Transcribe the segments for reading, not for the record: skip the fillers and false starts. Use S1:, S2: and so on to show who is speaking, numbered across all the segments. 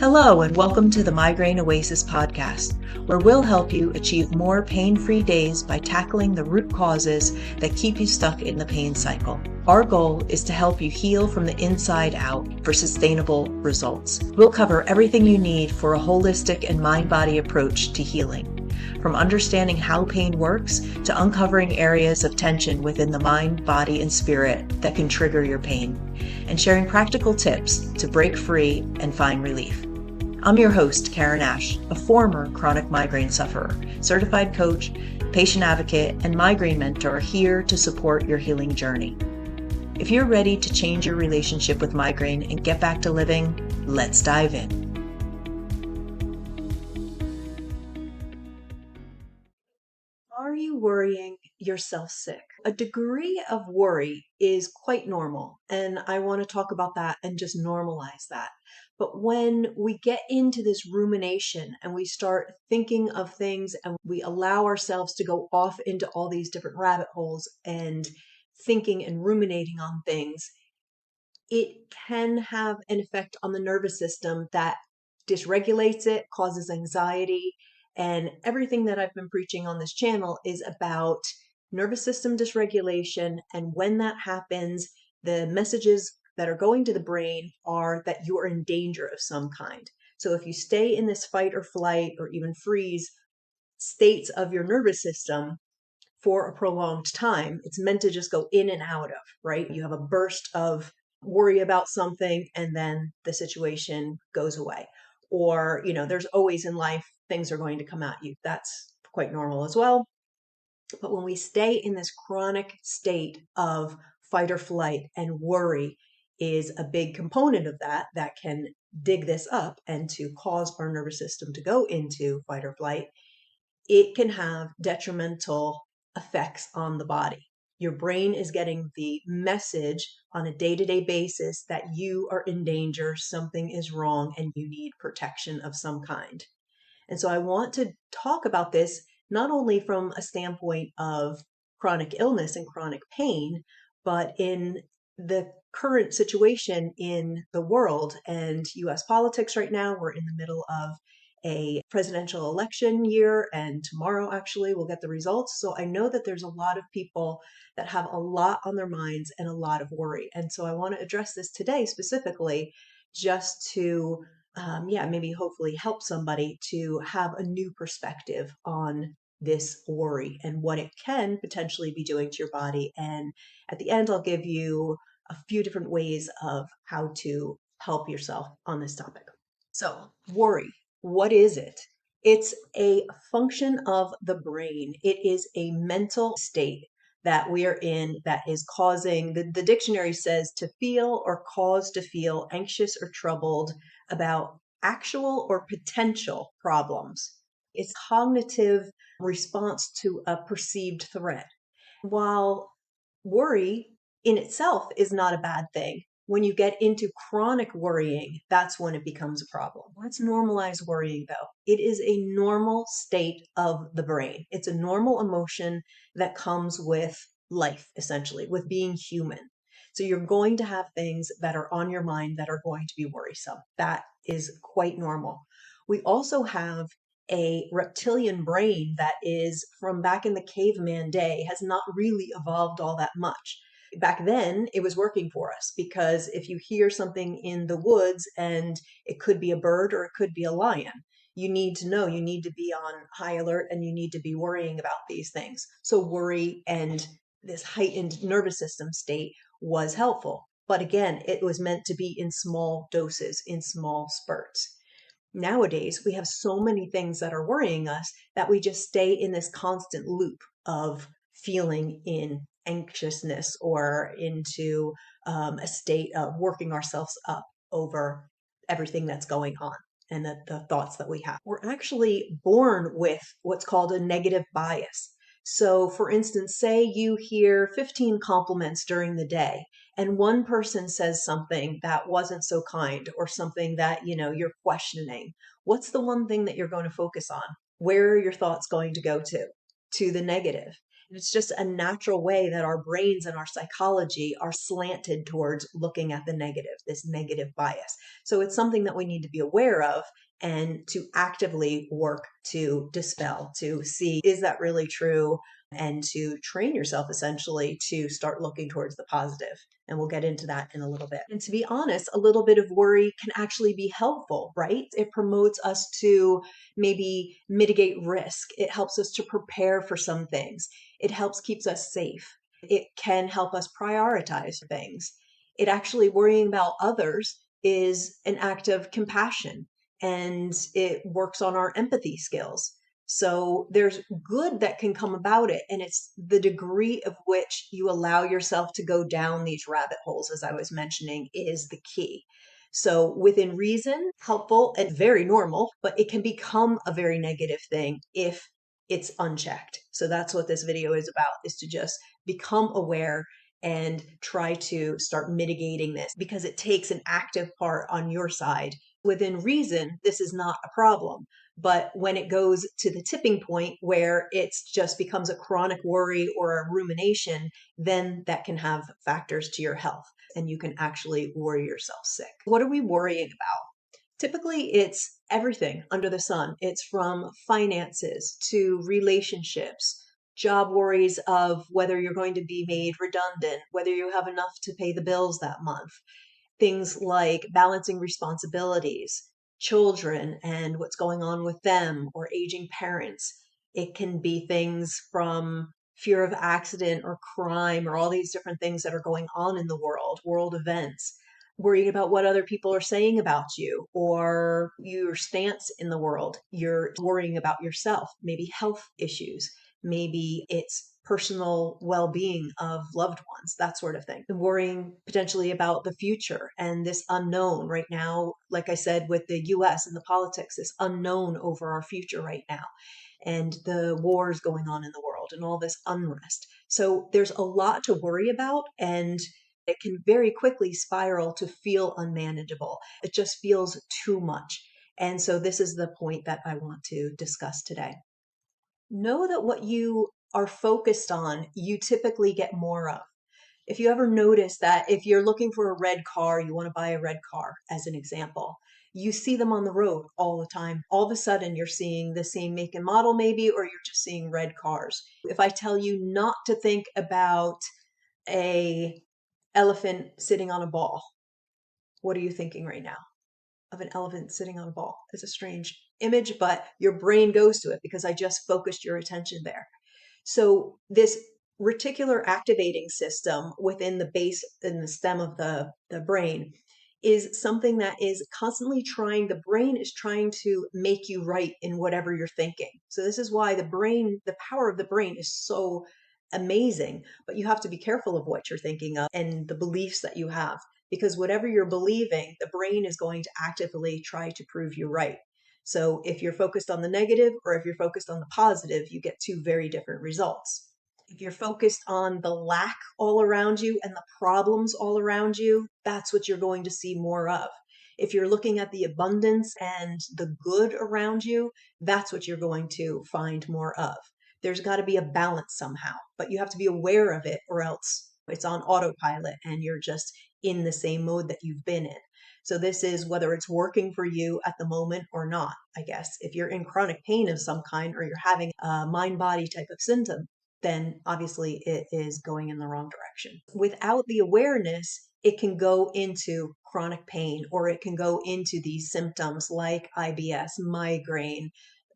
S1: Hello, and welcome to the Migraine Oasis podcast, where we'll help you achieve more pain-free days by tackling the root causes that keep you stuck in the pain cycle. Our goal is to help you heal from the inside out for sustainable results. We'll cover everything you need for a holistic and mind-body approach to healing. From understanding how pain works to uncovering areas of tension within the mind, body, and spirit that can trigger your pain, and sharing practical tips to break free and find relief. I'm your host, Karen Ash, a former chronic migraine sufferer, certified coach, patient advocate, and migraine mentor here to support your healing journey. If you're ready to change your relationship with migraine and get back to living, let's dive in. Are you worrying yourself sick? A degree of worry is quite normal, and I want to talk about that and just normalize that. But when we get into this rumination and we start thinking of things and we allow ourselves to go off into all these different rabbit holes and thinking and ruminating on things, it can have an effect on the nervous system that dysregulates it, causes anxiety, and everything that I've been preaching on this channel is about nervous system dysregulation. And when that happens, the messages that are going to the brain are that you are in danger of some kind. So if you stay in this fight or flight or even freeze states of your nervous system for a prolonged time, it's meant to just go in and out of, right? You have a burst of worry about something and then the situation goes away. Or, there's always in life, things are going to come at you. That's quite normal as well. But when we stay in this chronic state of fight or flight, and worry is a big component of that can dig this up and to cause our nervous system to go into fight or flight, it can have detrimental effects on the body. Your brain is getting the message on a day-to-day basis that you are in danger, something is wrong, and you need protection of some kind. And so I want to talk about this not only from a standpoint of chronic illness and chronic pain, but in the current situation in the world and US politics right now. We're in the middle of a presidential election year, and tomorrow actually we'll get the results. So I know that there's a lot of people that have a lot on their minds and a lot of worry. And so I want to address this today specifically just to maybe hopefully help somebody to have a new perspective on this worry and what it can potentially be doing to your body. And at the end, I'll give you a few different ways of how to help yourself on this topic. So, worry, what is it? It's a function of the brain. It is a mental state that we are in that is causing, the dictionary says, to feel or cause to feel anxious or troubled about actual or potential problems. It's cognitive response to a perceived threat. While worry in itself is not a bad thing, when you get into chronic worrying, that's when it becomes a problem. Let's normalize worrying though. It is a normal state of the brain. It's a normal emotion that comes with life, essentially, with being human. So you're going to have things that are on your mind that are going to be worrisome. That is quite normal. We also have a reptilian brain that is from back in the caveman day, has not really evolved all that much. Back then, it was working for us because if you hear something in the woods and it could be a bird or it could be a lion, you need to know, you need to be on high alert and you need to be worrying about these things. So worry and this heightened nervous system state was helpful. But again, it was meant to be in small doses, in small spurts. Nowadays, we have so many things that are worrying us that we just stay in this constant loop of feeling in anxiousness or into a state of working ourselves up over everything that's going on and the thoughts that we have. We're actually born with what's called a negative bias. So for instance, say you hear 15 compliments during the day and one person says something that wasn't so kind or something that, you're questioning. What's the one thing that you're going to focus on? Where are your thoughts going to go to? To the negative. It's just a natural way that our brains and our psychology are slanted towards looking at the negative, this negative bias. So it's something that we need to be aware of and to actively work to dispel, to see, is that really true? And to train yourself essentially to start looking towards the positive. And we'll get into that in a little bit. And to be honest, a little bit of worry can actually be helpful, right? It promotes us to maybe mitigate risk. It helps us to prepare for some things. It helps keeps us safe. It can help us prioritize things. It actually worrying about others is an act of compassion and it works on our empathy skills. So there's good that can come about it. And it's the degree of which you allow yourself to go down these rabbit holes, as I was mentioning, is the key. So within reason, helpful and very normal, but it can become a very negative thing if it's unchecked. So that's what this video is about, is to just become aware and try to start mitigating this because it takes an active part on your side. Within reason, this is not a problem. But when it goes to the tipping point where it's just becomes a chronic worry or a rumination, then that can have factors to your health and you can actually worry yourself sick. What are we worrying about? Typically, it's everything under the sun. It's from finances to relationships, job worries of whether you're going to be made redundant, whether you have enough to pay the bills that month, things like balancing responsibilities, children and what's going on with them, or aging parents. It can be things from fear of accident or crime or all these different things that are going on in the world events, worrying about what other people are saying about you or your stance in the world. You're worrying about yourself, maybe health issues, maybe it's personal well-being of loved ones, that sort of thing. And worrying potentially about the future and this unknown right now, like I said, with the US and the politics, this unknown over our future right now, and the wars going on in the world and all this unrest. So there's a lot to worry about, and it can very quickly spiral to feel unmanageable. It just feels too much. And so this is the point that I want to discuss today. Know that what you are focused on, you typically get more of. If you ever notice that if you're looking for a red car, you want to buy a red car, as an example, you see them on the road all the time. All of a sudden, you're seeing the same make and model, maybe, or you're just seeing red cars. If I tell you not to think about a elephant sitting on a ball, what are you thinking right now? Of an elephant sitting on a ball. It's a strange image, but your brain goes to it because I just focused your attention there. So this reticular activating system within the base and the stem of the brain is something that is constantly trying, the brain is trying to make you right in whatever you're thinking. So this is why the brain, the power of the brain is so amazing, but you have to be careful of what you're thinking of and the beliefs that you have, because whatever you're believing, the brain is going to actively try to prove you right. So if you're focused on the negative or if you're focused on the positive, you get two very different results. If you're focused on the lack all around you and the problems all around you, that's what you're going to see more of. If you're looking at the abundance and the good around you, that's what you're going to find more of. There's got to be a balance somehow, but you have to be aware of it or else it's on autopilot and you're just in the same mode that you've been in. So this is whether it's working for you at the moment or not, I guess. If you're in chronic pain of some kind or you're having a mind-body type of symptom, then obviously it is going in the wrong direction. Without the awareness, it can go into chronic pain or it can go into these symptoms like IBS, migraine,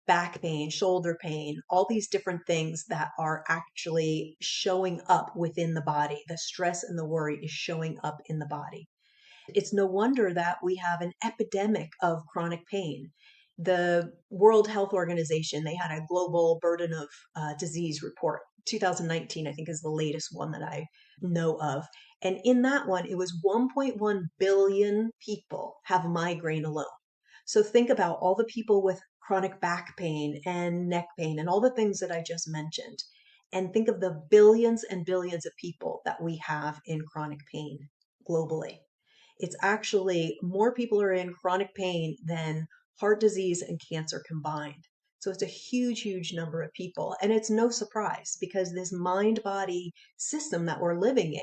S1: back pain, shoulder pain, all these different things that are actually showing up within the body. The stress and the worry is showing up in the body. It's no wonder that we have an epidemic of chronic pain. The World Health Organization, they had a global burden of disease report. 2019, I think, is the latest one that I know of. And in that one, it was 1.1 billion people have migraine alone. So think about all the people with chronic back pain and neck pain and all the things that I just mentioned. And think of the billions and billions of people that we have in chronic pain globally. It's actually more people are in chronic pain than heart disease and cancer combined. So it's a huge, huge number of people. And it's no surprise because this mind body system that we're living in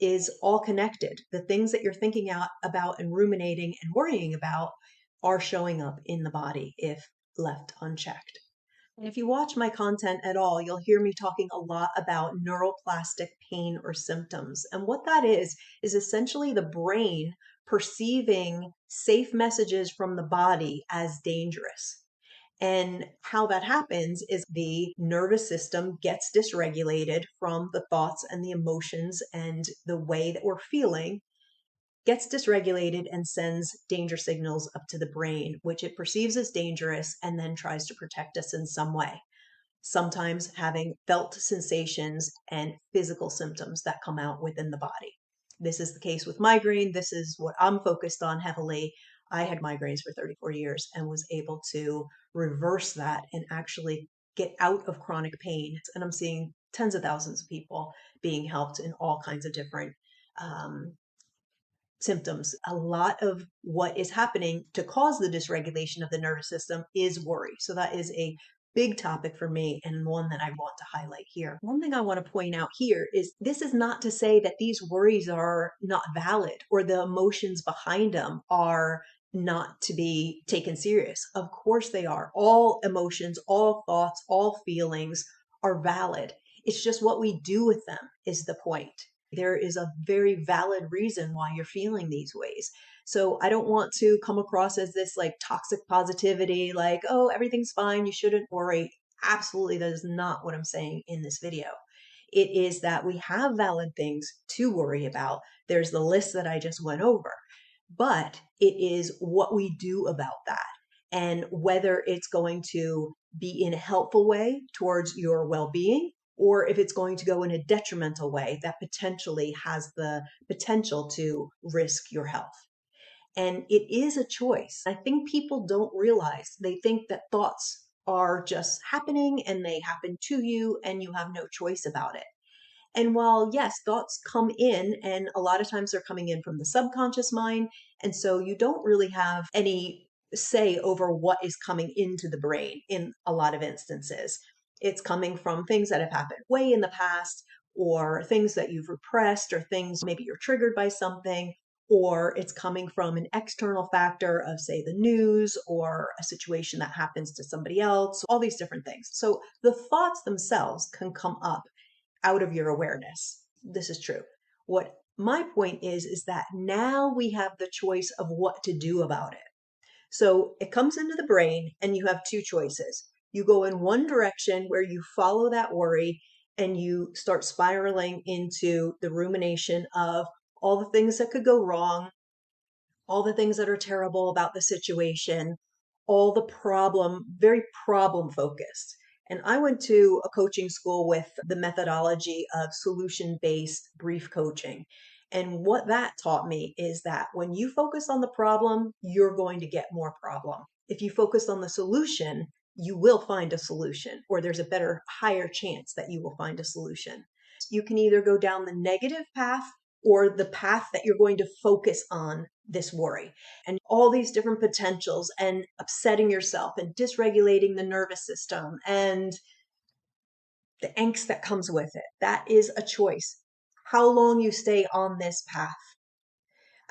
S1: is all connected. The things that you're thinking out about and ruminating and worrying about are showing up in the body if left unchecked. And if you watch my content at all, you'll hear me talking a lot about neuroplastic pain or symptoms. And what that is essentially the brain perceiving safe messages from the body as dangerous. And how that happens is the nervous system gets dysregulated from the thoughts and the emotions and the way that we're feeling, gets dysregulated and sends danger signals up to the brain, which it perceives as dangerous and then tries to protect us in some way. Sometimes having felt sensations and physical symptoms that come out within the body. This is the case with migraine. This is what I'm focused on heavily. I had migraines for 34 years and was able to reverse that and actually get out of chronic pain. And I'm seeing tens of thousands of people being helped in all kinds of different symptoms. A lot of what is happening to cause the dysregulation of the nervous system is worry. So that is a big topic for me and one that I want to highlight here. One thing I want to point out here is this is not to say that these worries are not valid or the emotions behind them are not to be taken serious. Of course they are. All emotions, all thoughts, all feelings are valid. It's just what we do with them is the point. There is a very valid reason why you're feeling these ways. So I don't want to come across as this like toxic positivity, like, oh, everything's fine, you shouldn't worry. Absolutely, that is not what I'm saying in this video. It is that we have valid things to worry about. There's the list that I just went over, but it is what we do about that and whether it's going to be in a helpful way towards your well-being or if it's going to go in a detrimental way that potentially has the potential to risk your health. And it is a choice. I think people don't realize, they think that thoughts are just happening and they happen to you and you have no choice about it. And while, yes, thoughts come in, and a lot of times they're coming in from the subconscious mind, and so you don't really have any say over what is coming into the brain in a lot of instances. It's coming from things that have happened way in the past, or things that you've repressed, or things maybe you're triggered by something, or it's coming from an external factor of, say, the news or a situation that happens to somebody else, all these different things. So the thoughts themselves can come up out of your awareness. This is true. What my point is that now we have the choice of what to do about it. So it comes into the brain and you have two choices. You go in one direction where you follow that worry and you start spiraling into the rumination of all the things that could go wrong, all the things that are terrible about the situation, all the very problem focused. And I went to a coaching school with the methodology of solution based brief coaching. And what that taught me is that when you focus on the problem, you're going to get more problem. If you focus on the solution, you will find a solution, or there's a better, higher chance that you will find a solution. You can either go down the negative path or the path that you're going to focus on this worry and all these different potentials and upsetting yourself and dysregulating the nervous system and the angst that comes with it. That is a choice. How long you stay on this path.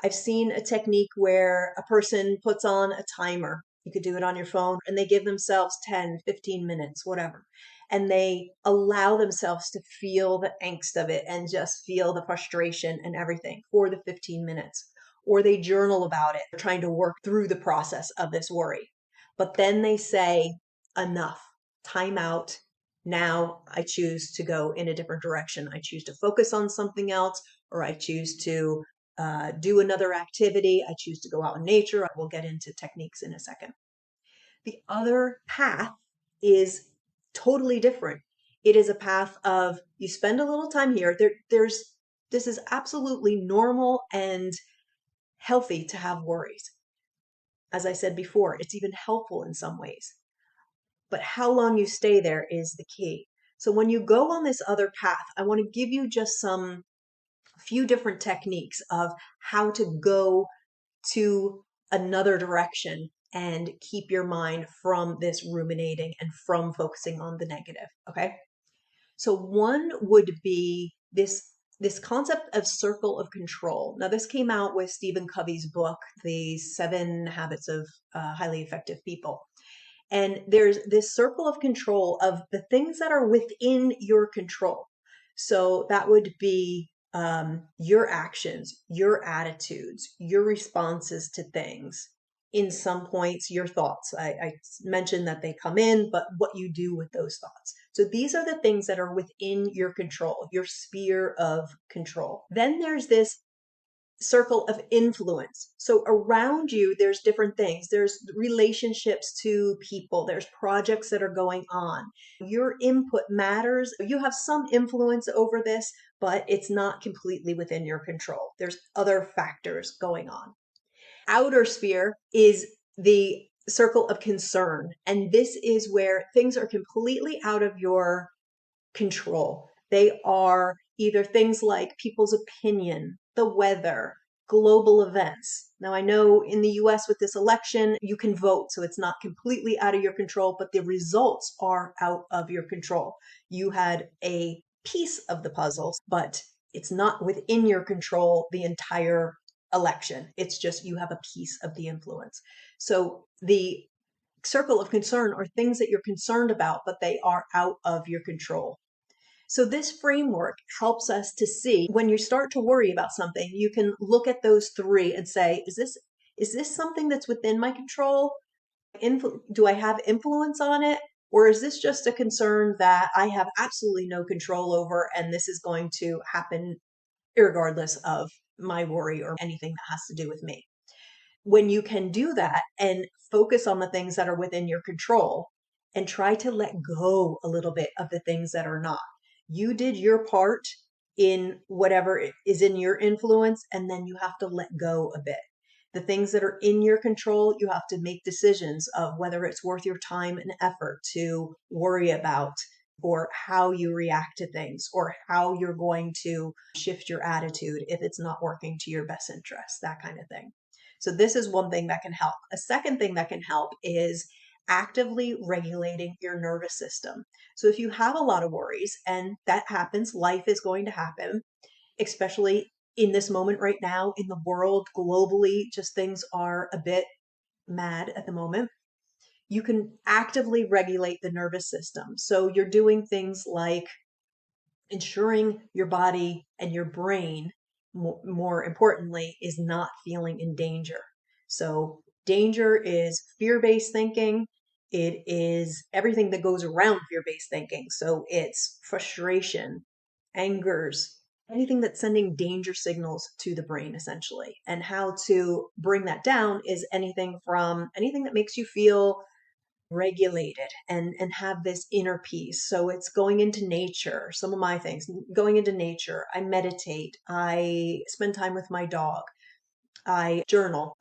S1: I've seen a technique where a person puts on a timer. You could do it on your phone and they give themselves 10, 15 minutes, whatever. And they allow themselves to feel the angst of it and just feel the frustration and everything for the 15 minutes. Or they journal about it, trying to work through the process of this worry. But then they say, enough, time out. Now I choose to go in a different direction. I choose to focus on something else, or I choose to do another activity. I choose to go out in nature. I will get into techniques in a second. The other path is totally different. It is a path of you spend a little time here. This is absolutely normal and healthy to have worries. As I said before, it's even helpful in some ways. But how long you stay there is the key. So when you go on this other path, I want to give you just some few different techniques of how to go to another direction and keep your mind from this ruminating and from focusing on the negative. Okay. So one would be this concept of circle of control. Now, this came out with Stephen Covey's book, The 7 Habits of Highly Effective People. And there's this circle of control of the things that are within your control. So that would be your actions, your attitudes, your responses to things. In some points, your thoughts. I mentioned that they come in, but what you do with those thoughts. So these are the things that are within your control, your sphere of control. Then there's this circle of influence. So around you, there's different things. There's relationships to people. There's projects that are going on. Your input matters. You have some influence over this, but it's not completely within your control. There's other factors going on. Outer sphere is the circle of concern. And this is where things are completely out of your control. They are either things like people's opinion, the weather, global events. Now, I know in the US with this election, you can vote, so it's not completely out of your control, but the results are out of your control. You had a piece of the puzzle, but it's not within your control the entire election. It's just you have a piece of the influence. So the circle of concern are things that you're concerned about, but they are out of your control. So this framework helps us to see when you start to worry about something, you can look at those three and say, is this something that's within my control? Do I have influence on it? Or is this just a concern that I have absolutely no control over and this is going to happen regardless of my worry or anything that has to do with me? When you can do that and focus on the things that are within your control and try to let go a little bit of the things that are not. You did your part in whatever is in your influence, and then you have to let go a bit. The things that are in your control, you have to make decisions of whether it's worth your time and effort to worry about, or how you react to things, or how you're going to shift your attitude if it's not working to your best interest, that kind of thing. So this is one thing that can help. A second thing that can help is actively regulating your nervous system. So if you have a lot of worries, and that happens, life is going to happen, especially in this moment right now in the world globally, just things are a bit mad at the moment. You can actively regulate the nervous system. So you're doing things like ensuring your body and your brain, more importantly, is not feeling in danger. So danger is fear-based thinking. It is everything that goes around fear-based thinking. So it's frustration, angers, anything that's sending danger signals to the brain, essentially. And how to bring that down is anything that makes you feel regulated and have this inner peace. So it's going into nature. Some of my things, going into nature. I meditate. I spend time with my dog. I journal.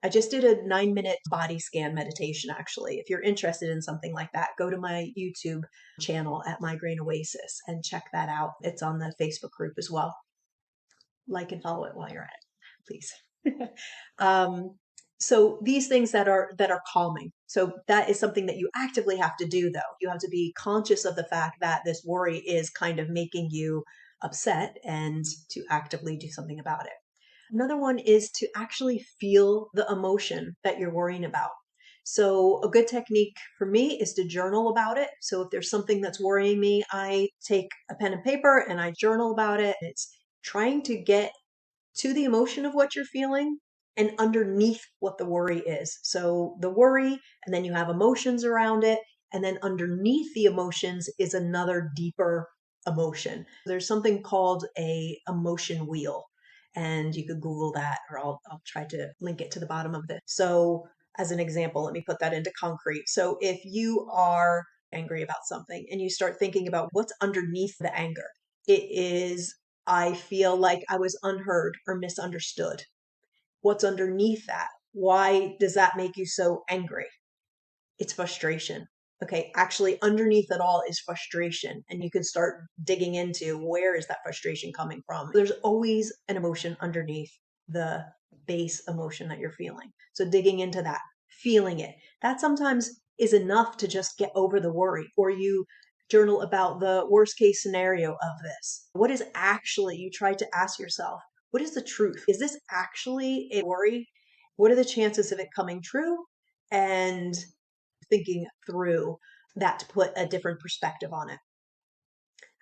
S1: I just did a 9-minute body scan meditation, actually. If you're interested in something like that, go to my YouTube channel at Migraine Oasis and check that out. It's on the Facebook group as well. Like and follow it while you're at it, please. um, so these things that are calming. So that is something that you actively have to do, though. You have to be conscious of the fact that this worry is kind of making you upset and to actively do something about it. Another one is to actually feel the emotion that you're worrying about. So a good technique for me is to journal about it. So if there's something that's worrying me, I take a pen and paper and I journal about it. It's trying to get to the emotion of what you're feeling and underneath what the worry is. So the worry, and then you have emotions around it, and then underneath the emotions is another deeper emotion. There's something called a emotion wheel, and you could Google that, or I'll try to link it to the bottom of this. So as an example, let me put that into concrete. So if you are angry about something and you start thinking about what's underneath the anger, it is, I feel like I was unheard or misunderstood. What's underneath that? Why does that make you so angry? It's frustration. Okay, actually, underneath it all is frustration. And you can start digging into, where is that frustration coming from? There's always an emotion underneath the base emotion that you're feeling. So digging into that, feeling it, that sometimes is enough to just get over the worry. Or you journal about the worst case scenario of this. What is actually, you try to ask yourself, what is the truth? Is this actually a worry? What are the chances of it coming true? And thinking through that to put a different perspective on it.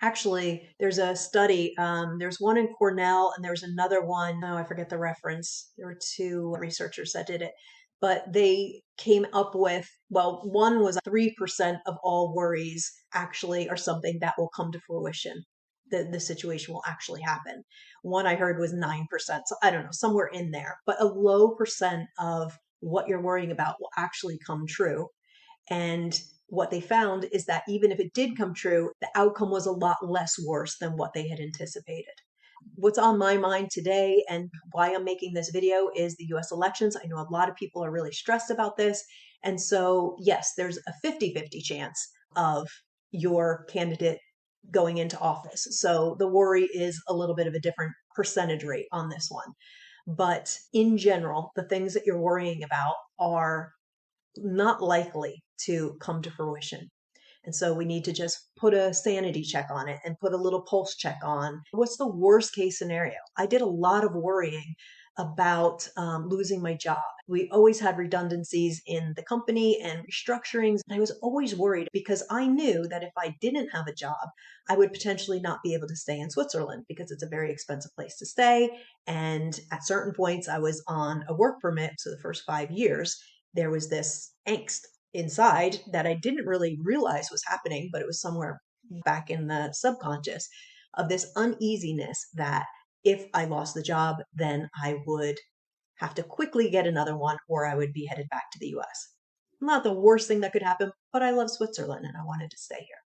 S1: Actually, there's a study. There's one in Cornell, and there's another one. Oh, I forget the reference. There were two researchers that did it, but they came up with, well, one was 3% of all worries actually are something that will come to fruition. The situation will actually happen. One I heard was 9%. So I don't know, somewhere in there, but a low percent of what you're worrying about will actually come true. And what they found is that even if it did come true, the outcome was a lot less worse than what they had anticipated. What's on my mind today and why I'm making this video is the US elections. I know a lot of people are really stressed about this. And so, yes, there's a 50-50 chance of your candidate going into office. So the worry is a little bit of a different percentage rate on this one. But in general, the things that you're worrying about are not likely to come to fruition. And so we need to just put a sanity check on it and put a little pulse check on what's the worst case scenario. I did a lot of worrying about losing my job. We always had redundancies in the company and restructurings. And I was always worried because I knew that if I didn't have a job, I would potentially not be able to stay in Switzerland because it's a very expensive place to stay. And at certain points, I was on a work permit. So the first 5 years, there was this angst inside that I didn't really realize was happening, but it was somewhere back in the subconscious of this uneasiness that if I lost the job, then I would have to quickly get another one or I would be headed back to the US. Not the worst thing that could happen, but I love Switzerland and I wanted to stay here.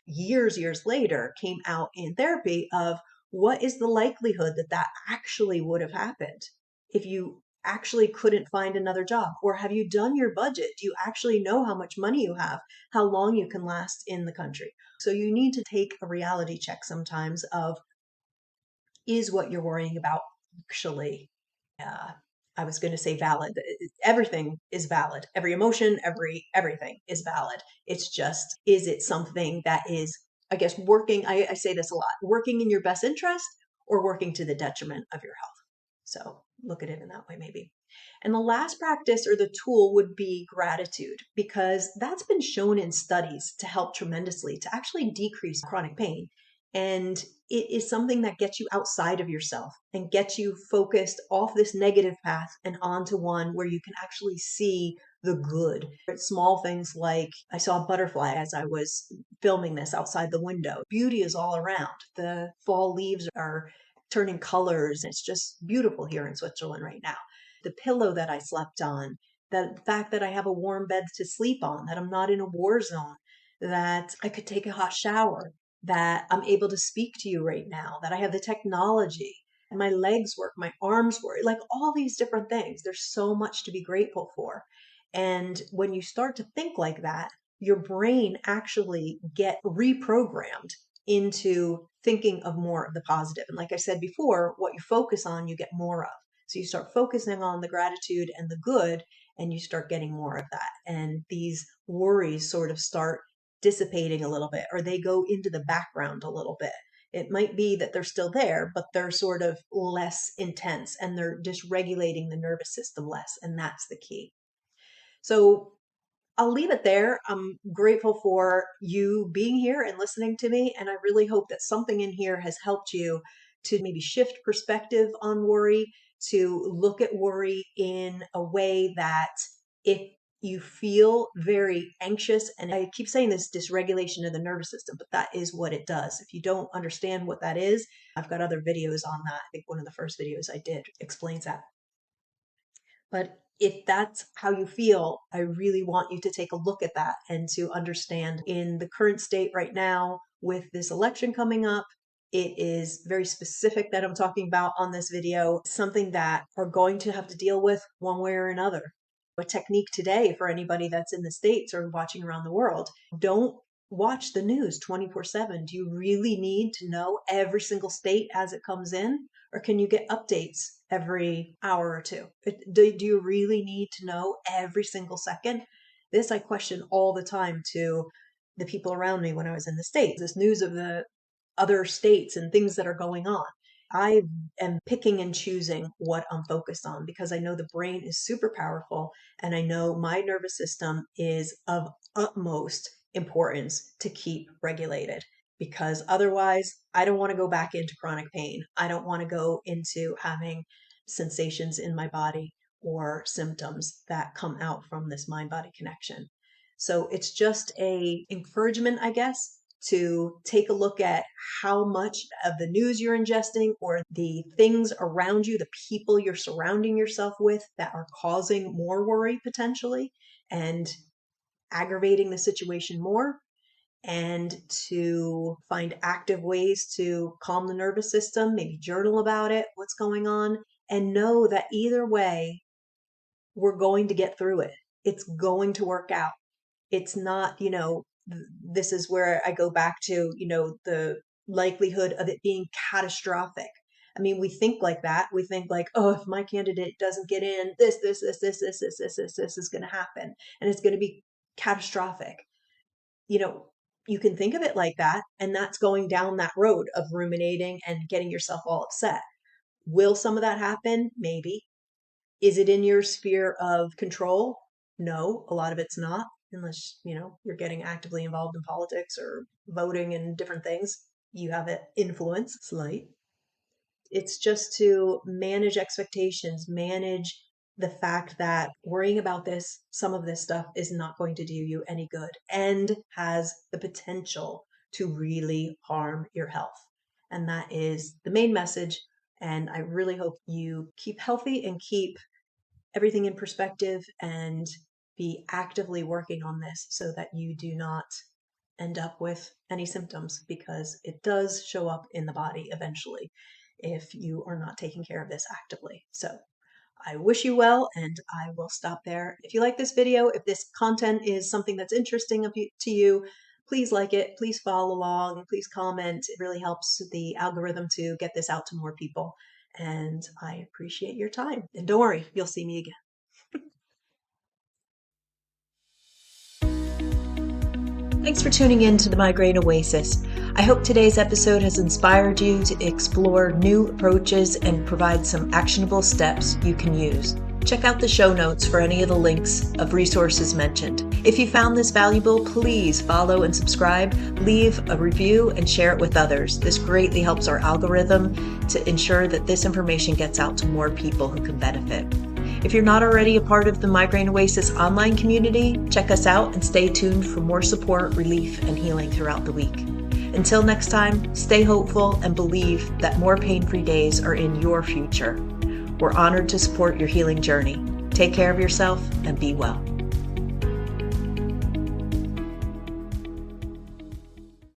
S1: Years later came out in therapy of what is the likelihood that that actually would have happened if you actually couldn't find another job? Or have you done your budget? Do you actually know how much money you have, how long you can last in the country? So you need to take a reality check sometimes of, is what you're worrying about actually, uh, I was going to say valid. Everything is valid. Every emotion, everything is valid. It's just, is it something that is, I guess, working, I say this a lot, working in your best interest or working to the detriment of your health? So look at it in that way, maybe. And the last practice or the tool would be gratitude, because that's been shown in studies to help tremendously to actually decrease chronic pain. And it is something that gets you outside of yourself and gets you focused off this negative path and onto one where you can actually see the good. It's small things like I saw a butterfly as I was filming this outside the window. Beauty is all around. The fall leaves are turning colors. It's just beautiful here in Switzerland right now. The pillow that I slept on, the fact that I have a warm bed to sleep on, that I'm not in a war zone, that I could take a hot shower, that I'm able to speak to you right now, that I have the technology, my legs work, my arms work, like all these different things. There's so much to be grateful for. And when you start to think like that, your brain actually get reprogrammed into thinking of more of the positive. And like I said before, what you focus on, you get more of. So you start focusing on the gratitude and the good, and you start getting more of that. And these worries sort of start dissipating a little bit, or they go into the background a little bit. It might be that they're still there, but they're sort of less intense and they're dysregulating the nervous system less. And that's the key. So I'll leave it there. I'm grateful for you being here and listening to me. And I really hope that something in here has helped you to maybe shift perspective on worry, to look at worry in a way that if you feel very anxious, and I keep saying this dysregulation of the nervous system, but that is what it does. If you don't understand what that is, I've got other videos on that. I think one of the first videos I did explains that. But if that's how you feel, I really want you to take a look at that and to understand in the current state right now with this election coming up, it is very specific that I'm talking about on this video, something that we're going to have to deal with one way or another. A technique today for anybody that's in the States or watching around the world, don't watch the news 24/7. Do you really need to know every single state as it comes in? Or can you get updates every hour or two? Do you really need to know every single second? This I question all the time to the people around me when I was in the States. This news of the other states and things that are going on. I am picking and choosing what I'm focused on because I know the brain is super powerful and I know my nervous system is of utmost importance to keep regulated because otherwise I don't want to go back into chronic pain. I don't want to go into having sensations in my body or symptoms that come out from this mind body connection. So it's just a encouragement, I guess, to take a look at how much of the news you're ingesting or the things around you, the people you're surrounding yourself with that are causing more worry potentially and aggravating the situation more, and to find active ways to calm the nervous system, maybe journal about it, what's going on, and know that either way, we're going to get through it. It's going to work out. It's not, this is where I go back to, the likelihood of it being catastrophic. I mean, we think like that. We think like, oh, if my candidate doesn't get in, this is going to happen. And it's going to be catastrophic. You can think of it like that. And that's going down that road of ruminating and getting yourself all upset. Will some of that happen? Maybe. Is it in your sphere of control? No, a lot of it's not, unless, you're getting actively involved in politics or voting and different things. You have an influence, slight. It's just to manage expectations, manage the fact that worrying about some of this stuff is not going to do you any good and has the potential to really harm your health. And that is the main message. And I really hope you keep healthy and keep everything in perspective and be actively working on this so that you do not end up with any symptoms, because it does show up in the body eventually if you are not taking care of this actively. So I wish you well, and I will stop there. If you like this video, if this content is something that's interesting to you, please like it, please follow along, and please comment. It really helps the algorithm to get this out to more people. And I appreciate your time. And don't worry, you'll see me again. Thanks for tuning in to the Migraine Oasis. I hope today's episode has inspired you to explore new approaches and provide some actionable steps you can use. Check out the show notes for any of the links of resources mentioned. If you found this valuable, please follow and subscribe, leave a review, and share it with others. This greatly helps our algorithm to ensure that this information gets out to more people who can benefit. If you're not already a part of the Migraine Oasis online community, check us out and stay tuned for more support, relief, and healing throughout the week. Until next time, stay hopeful and believe that more pain-free days are in your future. We're honored to support your healing journey. Take care of yourself and be well.